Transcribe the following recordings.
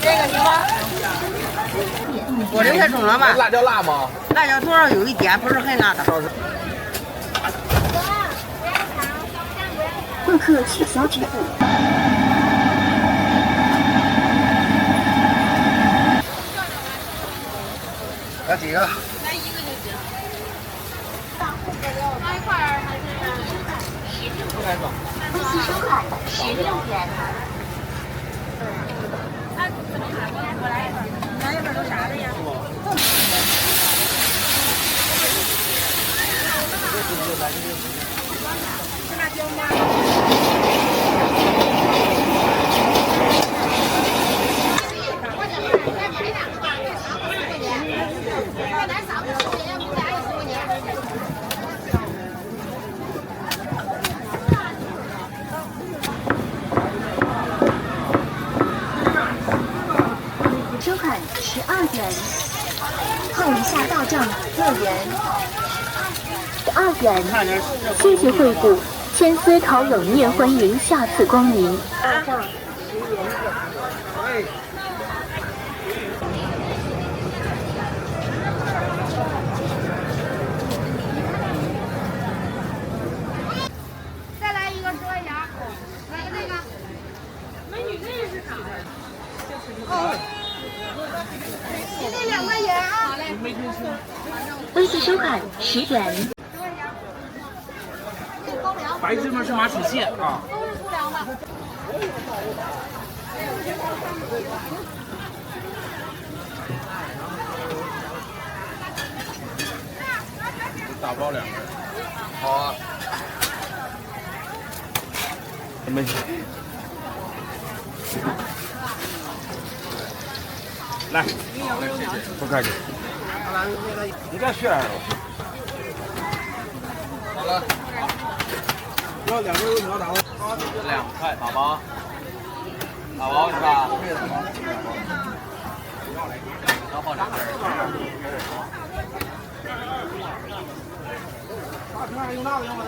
这个你吗？锅里太重了吧？辣椒辣吗？辣椒多少有一点，不是很辣的。顾客取消支付。来几个？来一个就行。来一块儿还是？微信收款16元。怎么喊我来一份儿。来一份儿都啥的呀？是辣椒吗？收款12元，后一下到账6元，2元。谢谢惠顾，千丝烤冷面，欢迎下次光临。到账10元。再来一个10块钱，来个这个。美女这是啥呀？你这2块钱啊。好嘞。微信收款10元。白芝麻是麻薯蟹啊。都是粗粮的。打包2个。好啊。没事。来，不客气。你这血来了。好了。要2个油条打包。2块打包。打包是吧？要放2根。大车还用那个用不了？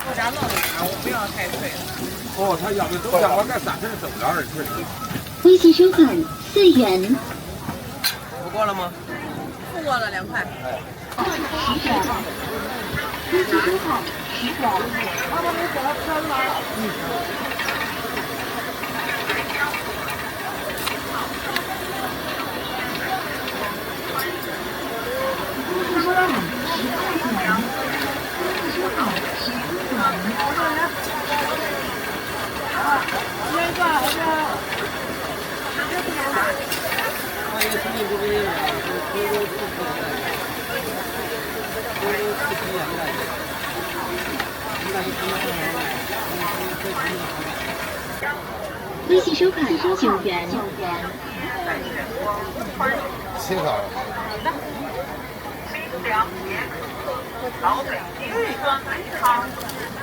我家弄的啥？我不要太脆了。哦，他要的都像我这3份走了2份。微信收款4元。付过了吗？付过了2块。10元。微信收款10元。微信收款9元。7个。老北京酸梅汤、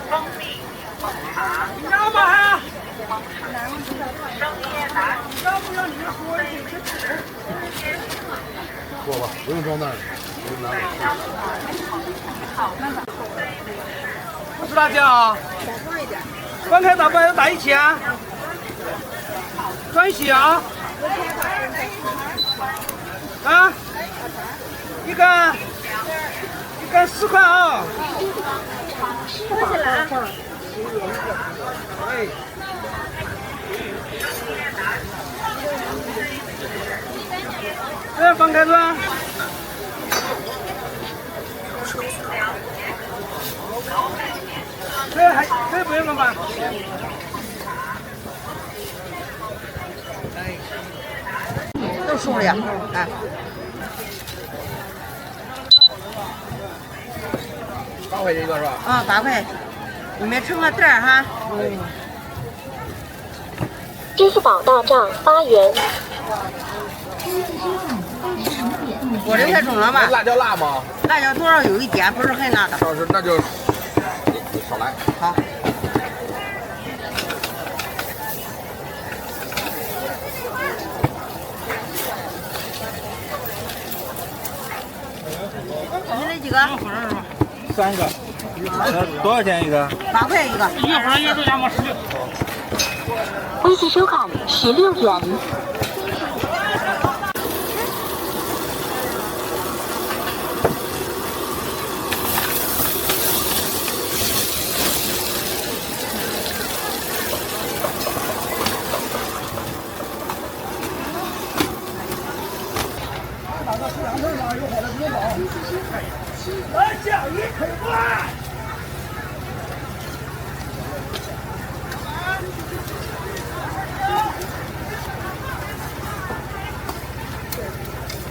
蜂蜜凤茶、你要吗还？生椰拿要不要你就说一句。过吧，不用装那儿。不吃辣椒啊？分开打包要打一起啊？专洗啊？啊？一根4块啊。吃饱到账10元。哎。这分开装。这不用了吧？都熟了，哎。8块钱一个是吧？啊，8块。你们称个袋儿哈。支付宝到账8元。锅里太重了吧？辣椒辣吗？辣椒多少有一点，不是很辣的。那就少来。好。你那几个？ 3个。多少钱一个？8块一个。微信收款16元。来酱一块半。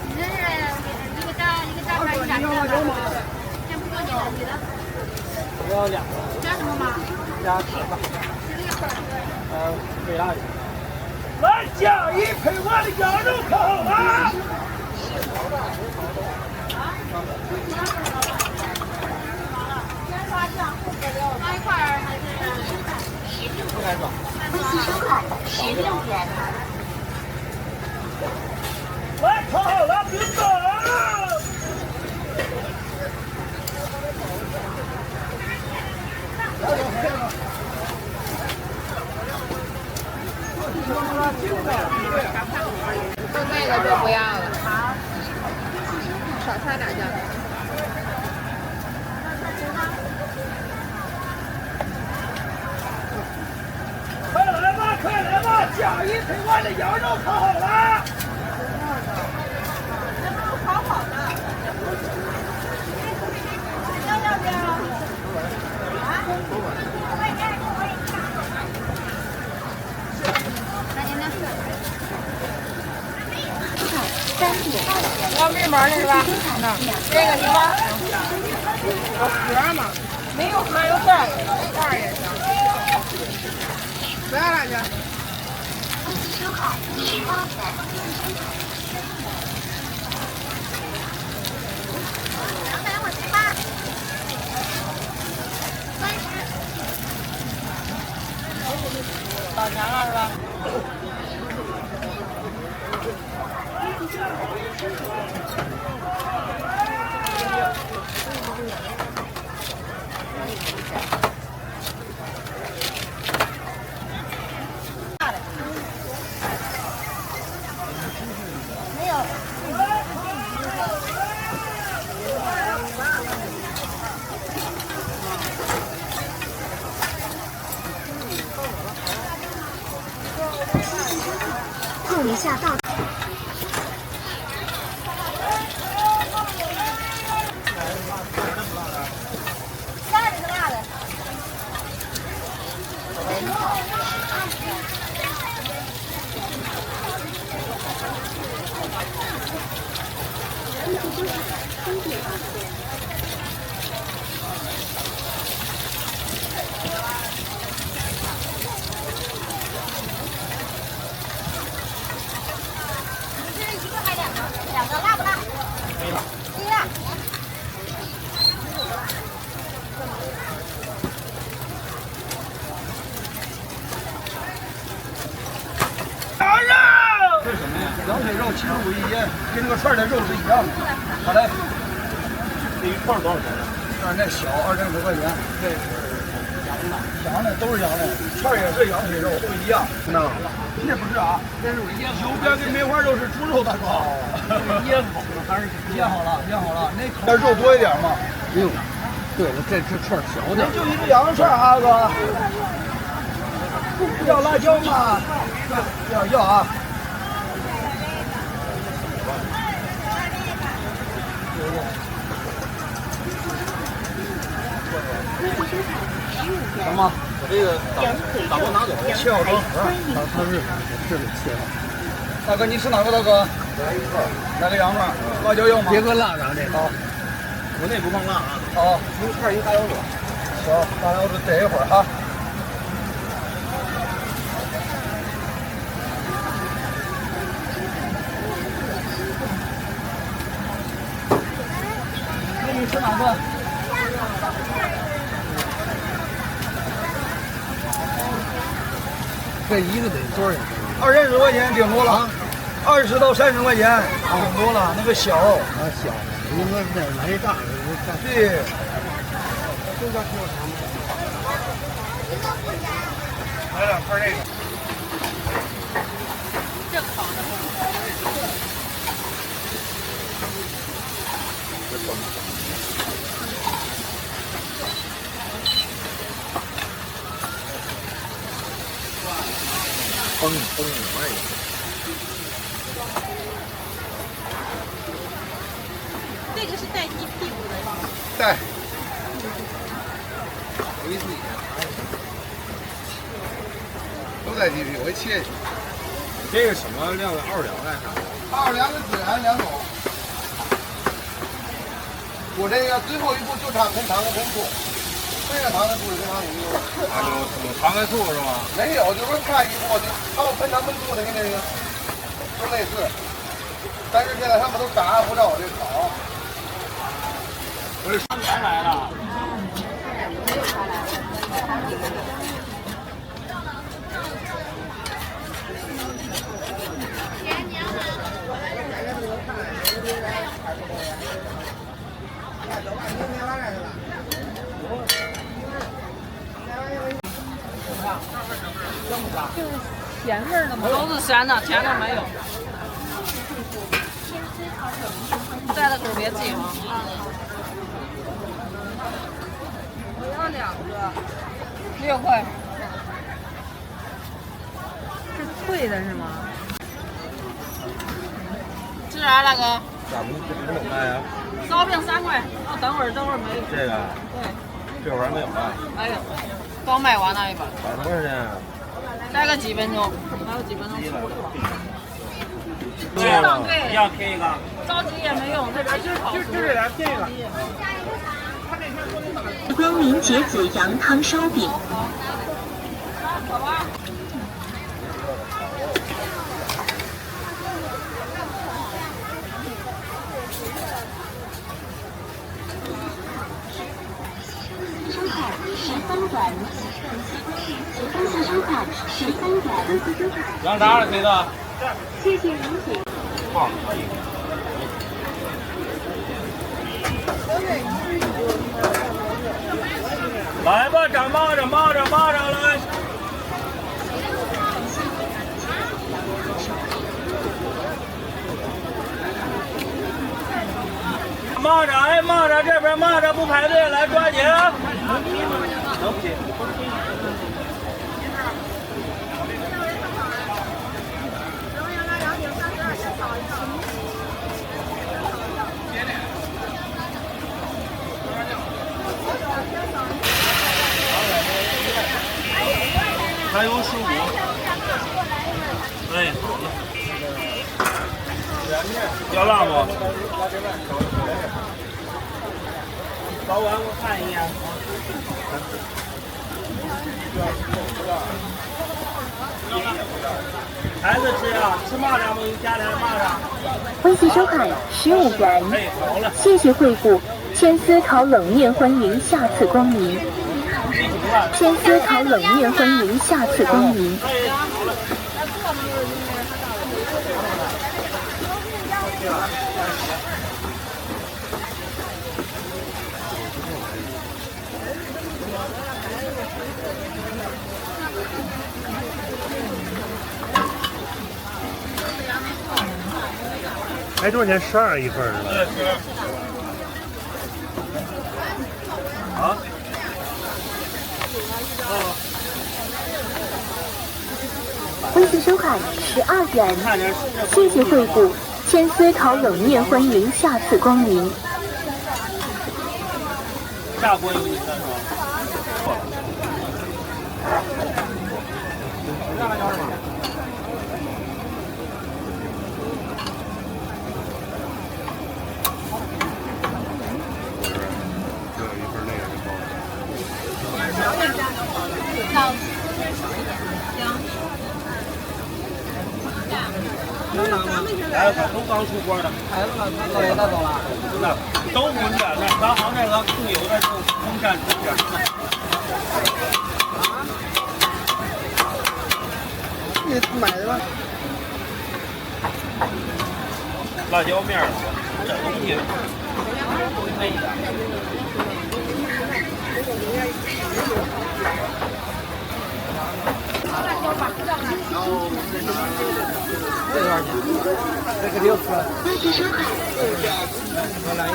你这是一个炸出来一点儿的，先不说你的。我要2个。加什么吗？加10吧。味辣的。来酱一块半的羊肉烤好了。加一块儿还是？微信收款16元。来烤好了，别走。那个就不要了，少差点就。快来吧，快来吧！酱一块半的羊肉烤好了。烤好的。要不要？啊？要面包的是吧？这个是吧？盒嘛，没有盒有袋儿也行。不要了就。到钱了是吧？碰一下到。辣的是辣的。2个辣不辣？可以辣。羊肉。这是什么呀？羊腿肉75一斤，跟那个串的肉是一样的。好嘞。这一串多少钱呢？那小200多块钱。这是羊的，都是羊的，串也是羊腿肉，都一样。那不是啊，这是油边跟梅花肉是猪肉大哥。腌好了还是腌好了？腌好了，那口肉多一点嘛。哟，对了，这串小点。就一个羊肉串啊，哥。要辣椒吗？要啊。行吗？我这个打包拿走，切好装盒。他是这里切的。大哥，你吃哪个？大哥，来个羊肉，辣椒要吗？别搁辣的这个。国内不放辣啊。好，牛串一大腰子。行，大腰子等一会儿啊。那你吃哪个？这一个得多少钱？20块钱顶多了，20到30块钱顶多了。那个小啊小，应该是来大的。对，来两块这个。这个是带鸡屁股的。带。都带鸡皮，我给切一下。这个什么料的奥良干啥？奥良跟孜然两种。我这个最后一步就差喷糖和喷醋，这个糖跟醋跟糖有没有？啊，有糖跟醋是吗？没有，就说差一步，他们喷糖喷醋的跟那个都类似，但是现在他们都炸，不照我这烤。我是上年来的。咸味儿的吗？都是咸的，甜的没有。带的口别记啊。我要2个，6块。是脆的是吗？吃啥大哥？咋不怎么卖呀？烧饼3块。哦，等会儿没有。这个？对。这会儿还没有啊？没有，刚卖完那一把。打多少钱啊？待个几分钟，还有几分钟出了。对，要拼一个。着急也没用，这边就这俩拼一个。光明节子羊汤烧饼。好吧。13元，公司收款13元。羊杂是谁的？谢谢您请。好。来吧，长蚂蚱，蚂蚱来。蚂蚱，哎，蚂蚱这边蚂蚱不排队，来抓紧。能拼。还有15。哎，好了。要辣吗？早晚我看一眼。孩子吃啊，吃蚂蚱吗？家里蚂蚱。微信收看15元。哎，好了。谢谢惠顾，千丝烤冷面欢迎下次光临。千丝烤冷面欢迎下次光临。哎，多少钱？12一份是吧？啊？微信收看12元。谢谢惠顾，千丝烤冷面欢迎下次光临。下锅有你的是吧？来了，都刚出锅的。孩子们老爷带走了。真的，都滚着呢。咱行这个控油的就风扇出点。你买的吧？辣椒面儿，这东西。这多少钱？这个6颗。20收款。我来一个。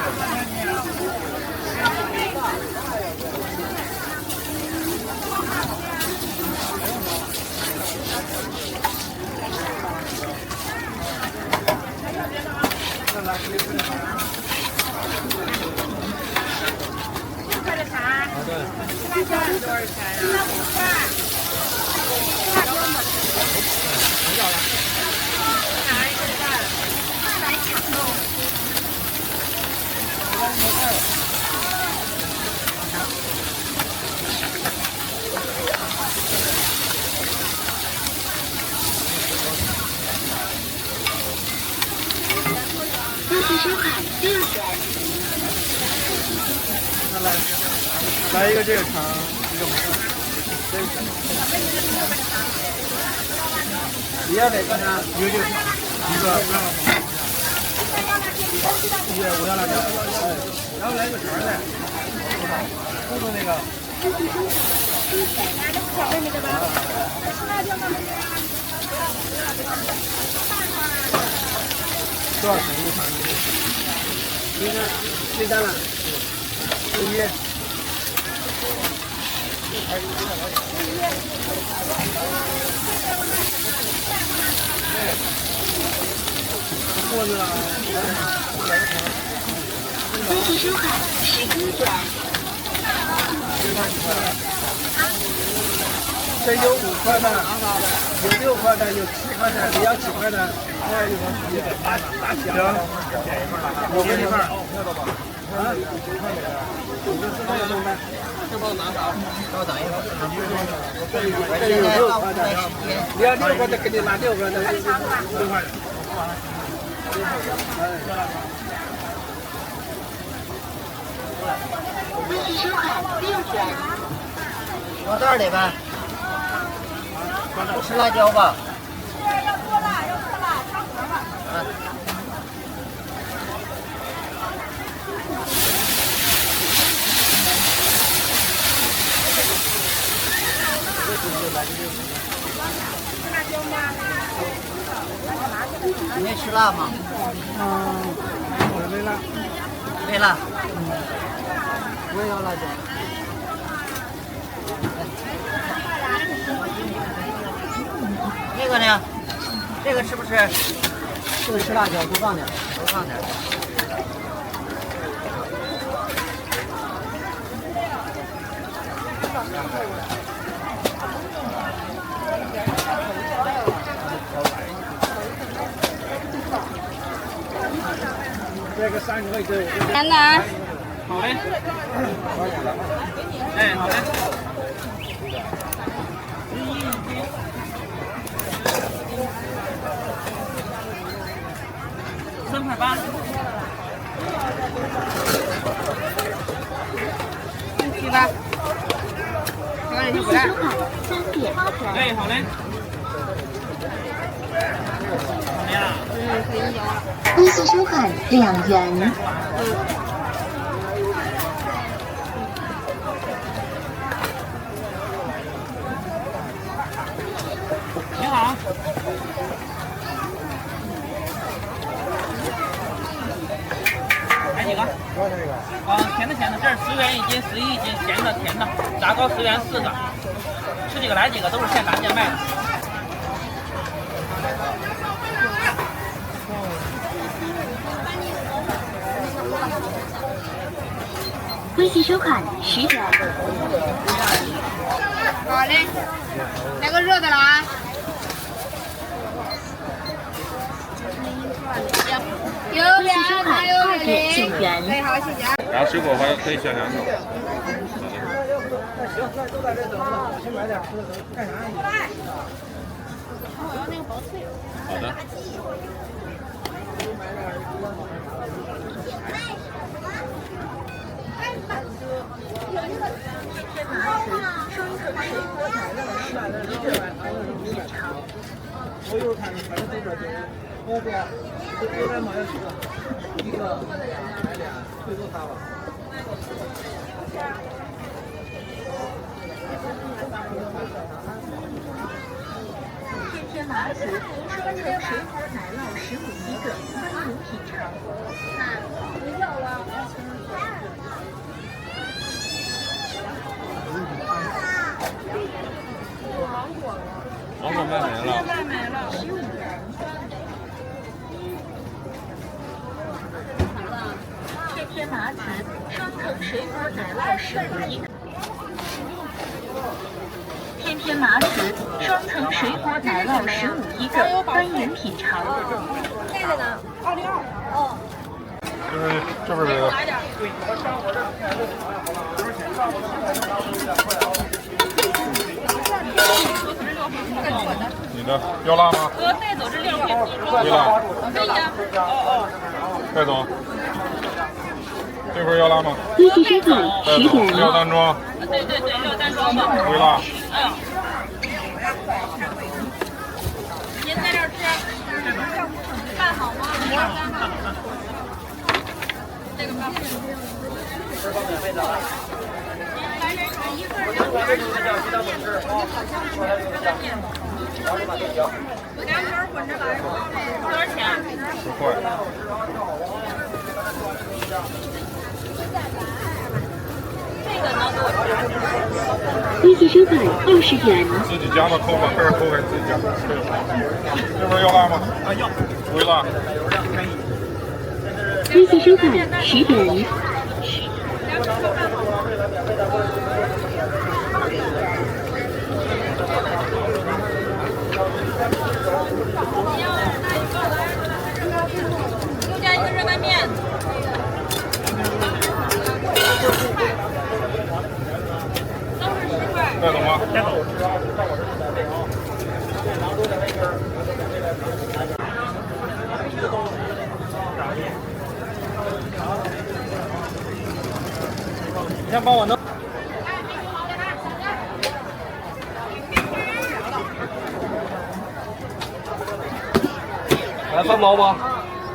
20收款6元。来一个这个肠，一个毛。这个。你要哪个呢？一个这个肠，一个我要辣椒。哎，然后来个肠的，糊弄那个。多少钱一个肠？一个最单了，1。货呢20收款11元。这有5块的，有6块的，有7块的，你要几块的？大行，我给你份儿。啊，9块的。这帮拿啥？稍等一会儿。这有6块的，你要6块的，给你拿6块的，6块的。20收款6元。往这儿里呗。不吃辣椒吧？你爱吃辣吗？我没辣。没辣。我也要辣椒。这个呢？这个吃不吃？这个吃辣椒，多放点。多放点。这个30块钱。甜的。好嘞。哎，好嘞。3块8。去吧。20收款3点。哎，好嘞。怎么样？20收款2元。你好。买几个？甜的甜的，这是10元1斤，11一斤，咸的甜的，炸糕10元4个，吃几个来几个，都是现打现卖的。微信收款10元。好嘞，来个热的了啊！有2还有2.9元。对，好，谢谢啊。然后水果还可以选2种。行，那都在这等着，先买点吃的，干啥呀？我要那个薄脆。好的。我又看反正都这钱，我不要，我来买1个，买2，最多3吧。天天麻糍双层水果奶酪15一个，欢迎品尝。芒果卖没了。卖没了。天天麻糍双层水果奶酪15一个。天天麻糍双层水果奶酪15一个，欢迎品尝。这个呢？22。哦。就是这边这个。你的要辣吗？带走这6片。微辣。可以呀。带走。这份要辣吗？一级生粉10点。料单装。对，料单装吧。微辣。您在这儿吃，饭好吗？这个饭。2份混着来，多少钱？10块。这个能给我一级生粉20元。自己加的扣粉，这是扣粉自己加。这边要辣吗？啊要。微辣。一级生粉10点。又加一个热干面。都是10块。带走吗？带走。你先帮我弄。来3包吧，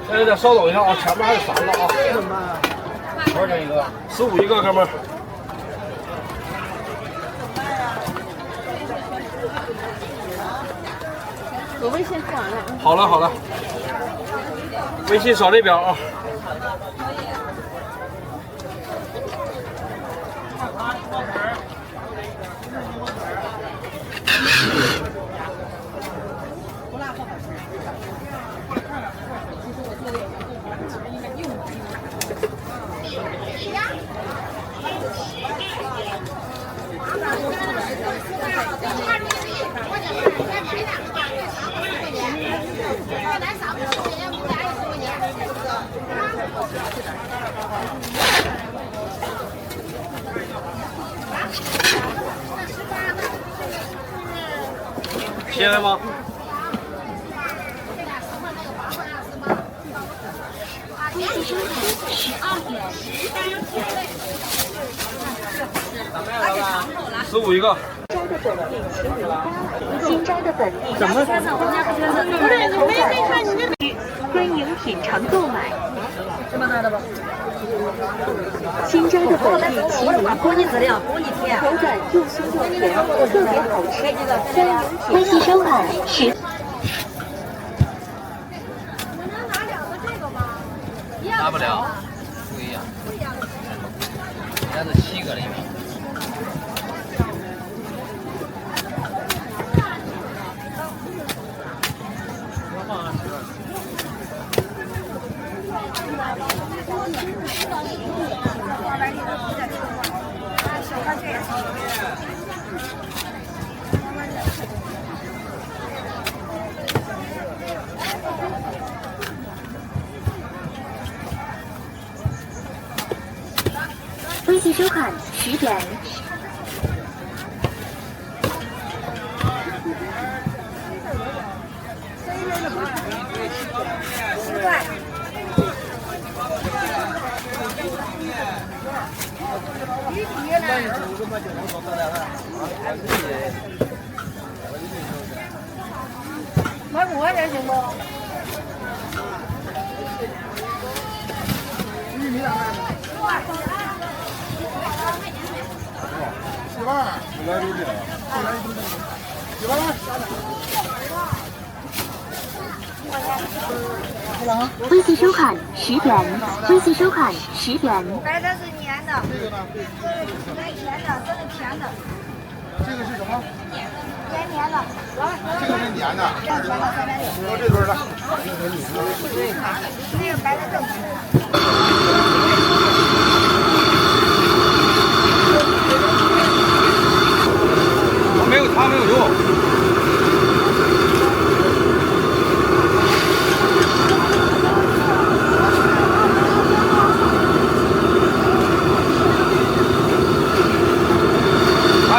现在得稍等一下啊，前面还有3个啊。多少钱一个？15一个，哥们儿。我微信付完了。好了好了，微信扫这边啊。切了吗？15一个。新摘的本地怎么？不是，你没看你这。欢迎品尝购买。这么大的吧？新摘的本地麒麟补你资料，补你贴。口感又酥又甜，特别好吃。欢迎收看10。大不了，不一样。人家是7个里面。微信收看10点。买5块钱行不？微信收款10元，微信收款10元。白的是粘的，这是甜的，这是甜的。这个是什么？黏的。这个是粘的。甜的360。我这对的。那个白的更甜。没有糖，没有油。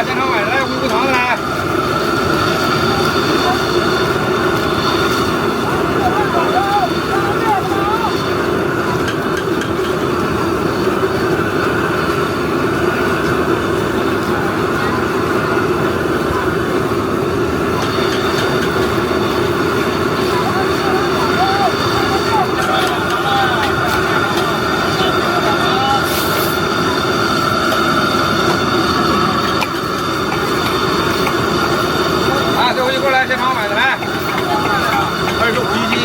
现场买的来，无糖的来。现场买的来，25一斤。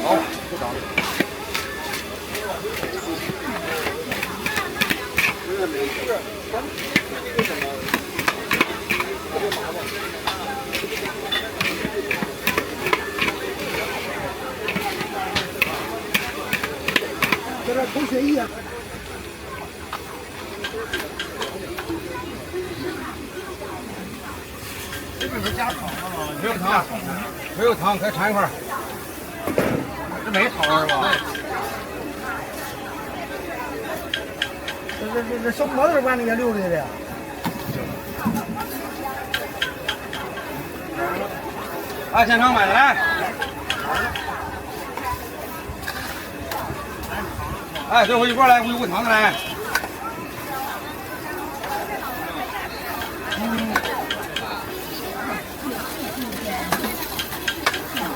好，不涨。在这抽血液。这个是加糖的吗？没有糖，没有糖，再掺一块。这没糖是吧？这小模子把那个留着的。啊，现场买的来。哎，最后一锅来，无糖的来。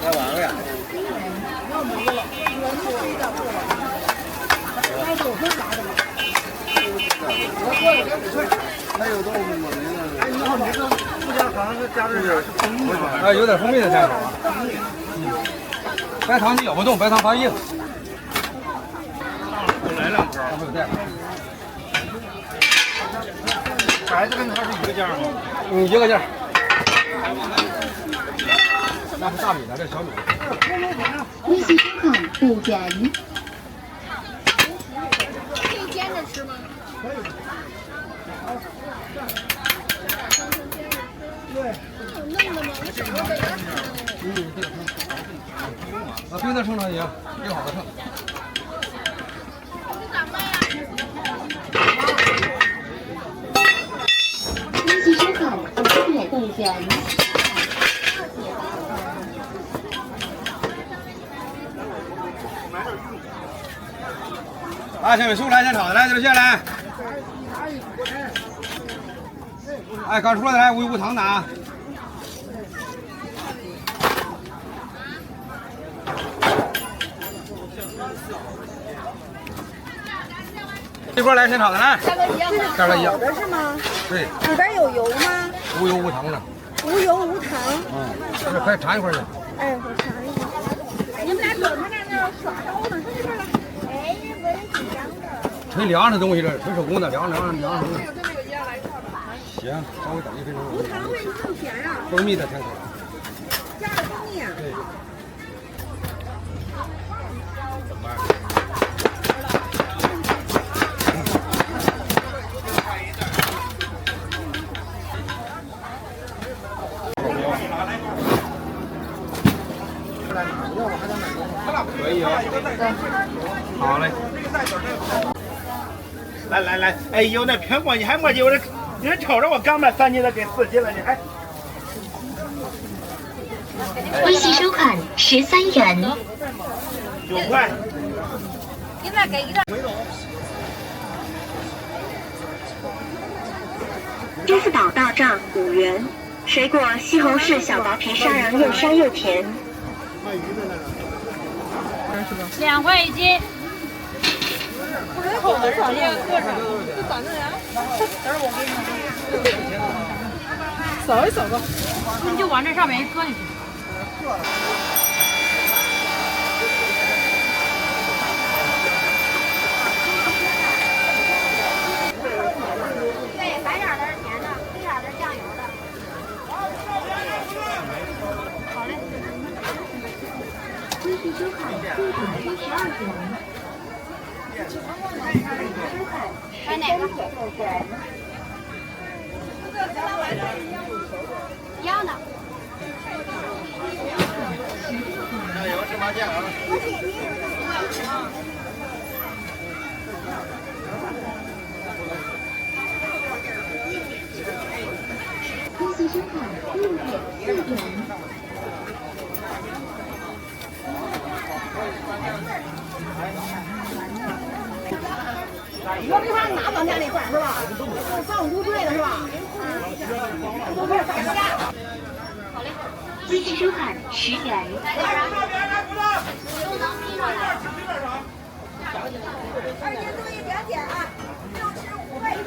来完了呀。还有豆腐吗？哎，你好，你这不加糖是加点是蜂蜜吗？啊，有点蜂蜜的加糖。白糖你咬不动，白糖发硬。来两颗。还有带。白的跟它是一个价吗？一个价。那是大米的，这是小米的。微信收款5元。可以煎着吃吗？可以。对。弄的吗？我小时候在家吃。啊，冰的称上行，冰好的称。微信收款5元。啊，小米素来现炒的来，这个线来。哎，刚出来的来，无糖的啊。这锅来现炒的来。价格一样吗？价格一样。好的是吗？对。里边有油吗？无油无糖的。无油无糖。这可以尝一会儿去。哎，我尝一下。你们俩搁他那耍刀呢，这边来。哎，这闻着挺香的。纯凉的东西，这纯手工的，凉的。行，稍微等1分钟。无糖为什么更甜呀？蜂蜜的甜口。加了蜂蜜啊？对。怎么办？可以啊。好嘞。来来来，哎呦，那苹果你还没有人，人瞅着我刚把3斤的给4斤了，你还。微信收款13元。9块。你再给一个。支付宝到账5元。水果西红柿小薄皮沙瓤，又沙又甜。2块1斤。扣的上面搁上，扫一扫吧。你就往这上面一搁进去。对，白点的是甜的，黑点的是酱油的。好嘞。微信收款132元。买哪个？一样的。加油，芝麻酱啊！微信收款6.4元。我给他拿饭店那块是吧？上午队的是吧？都快打架。好嘞。微信收款10元。而且注意别点啊，65块9。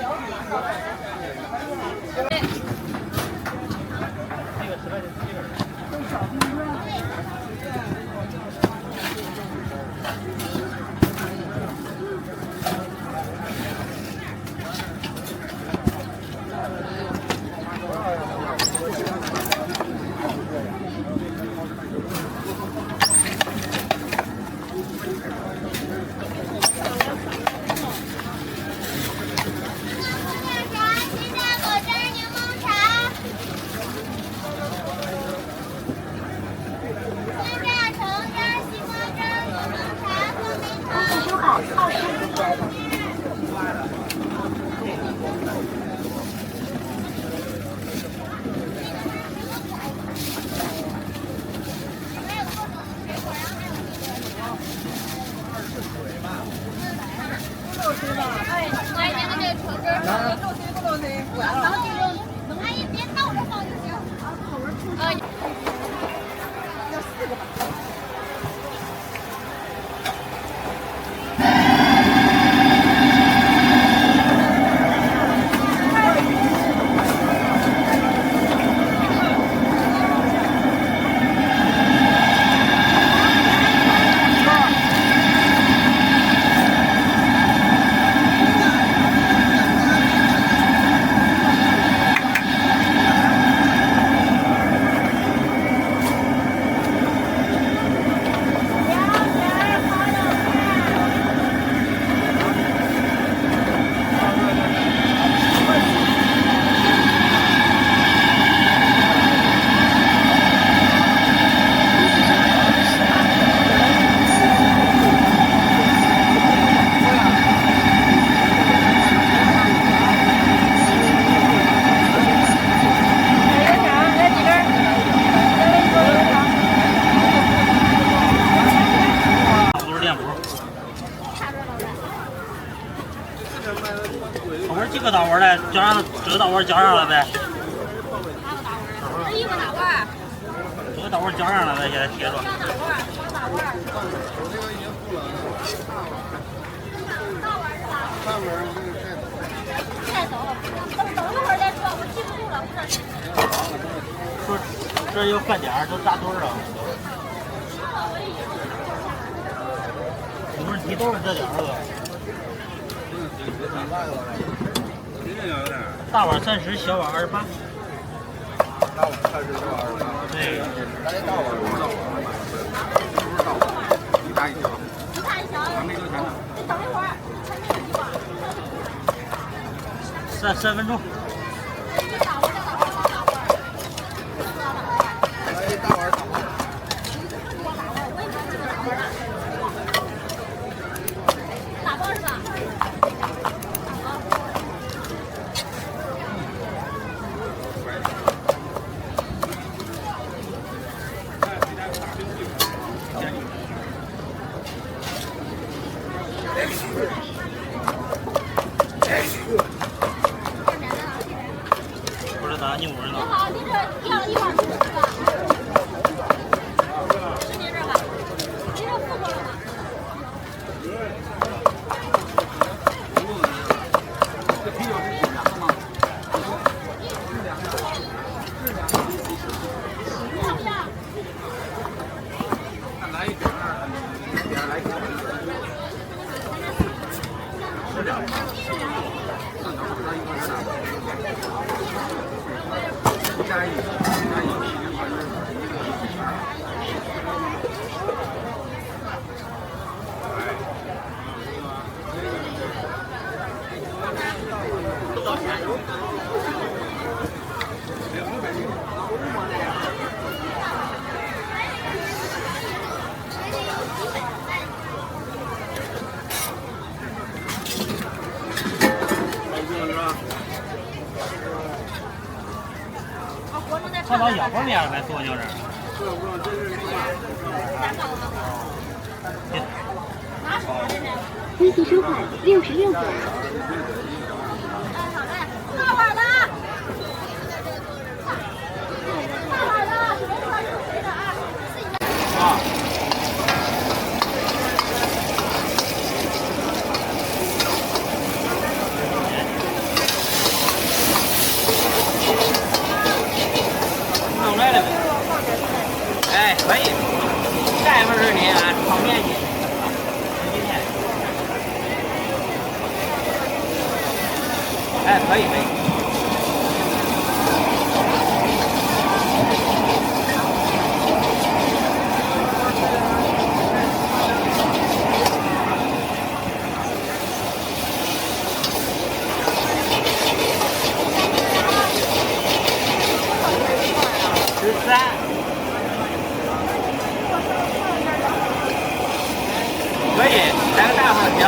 几个大碗嘞？浇上这个大碗浇上了呗？一个大碗。这个大碗浇上了呗，现在贴着。这有饭点儿，都扎堆了。不是你都是这点儿了。大碗30，小碗28。大碗30，小碗28。对。来大碗不是大碗，不是大碗，一大一小。一大一小。还没有钱呢。你等一会儿，还没有一碗。3分钟。大碗。啥牛味呢？好，你这要一碗是吧？是您这吧？您这付过了吗？看到腰后面呗，左脚这儿。微信收款66元。大碗的，大碗的，谁的啊？啊。弄来了没？哎，可以。盖不是你啊，炒面去。哎，可以可以。13。可以，来个大碗行。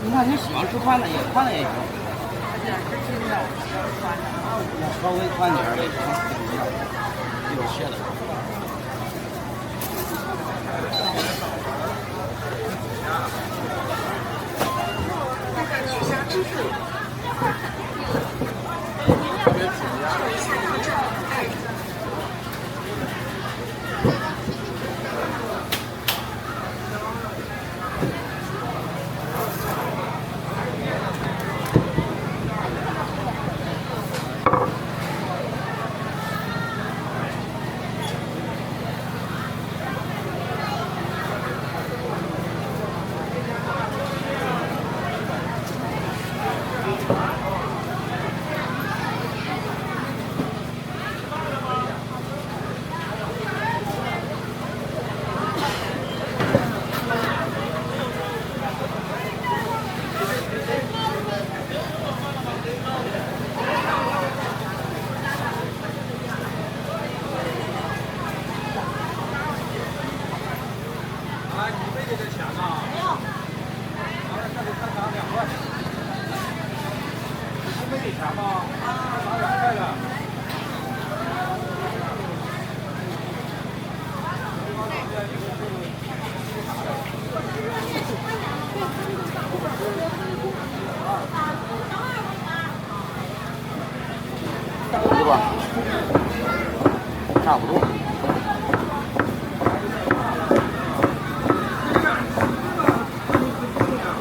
你看你喜欢吃宽的也宽的也行。稍微宽点儿的，有些的。取消支付。下到站对吧？差不多。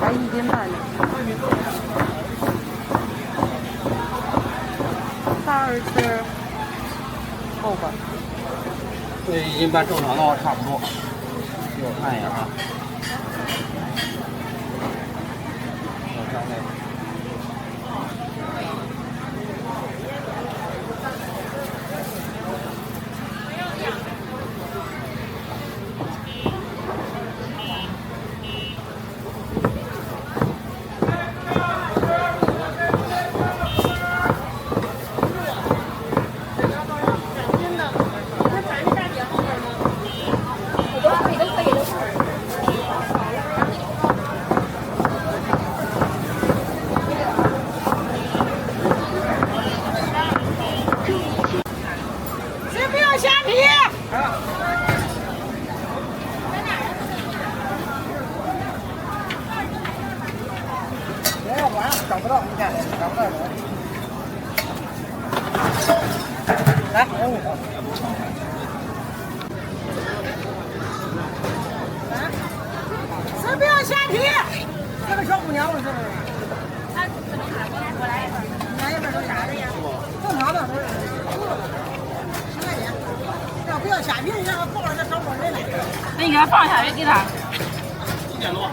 才1斤半呢。32吃够吧？这1斤半正常的话差不多。给我看一眼啊。我看看。谁不要虾皮？哎，晚上找不到，你看找不到人。来，谁不要虾皮？这个小姑娘是不是？哪一边都啥的呀？正常的都是10块钱。要不要虾皮，你让他抱着这找不着人来。那你给他放下来，给他。5点多。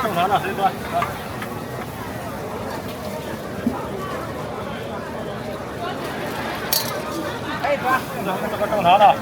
正常的，谁端？可以抓。这个正常的。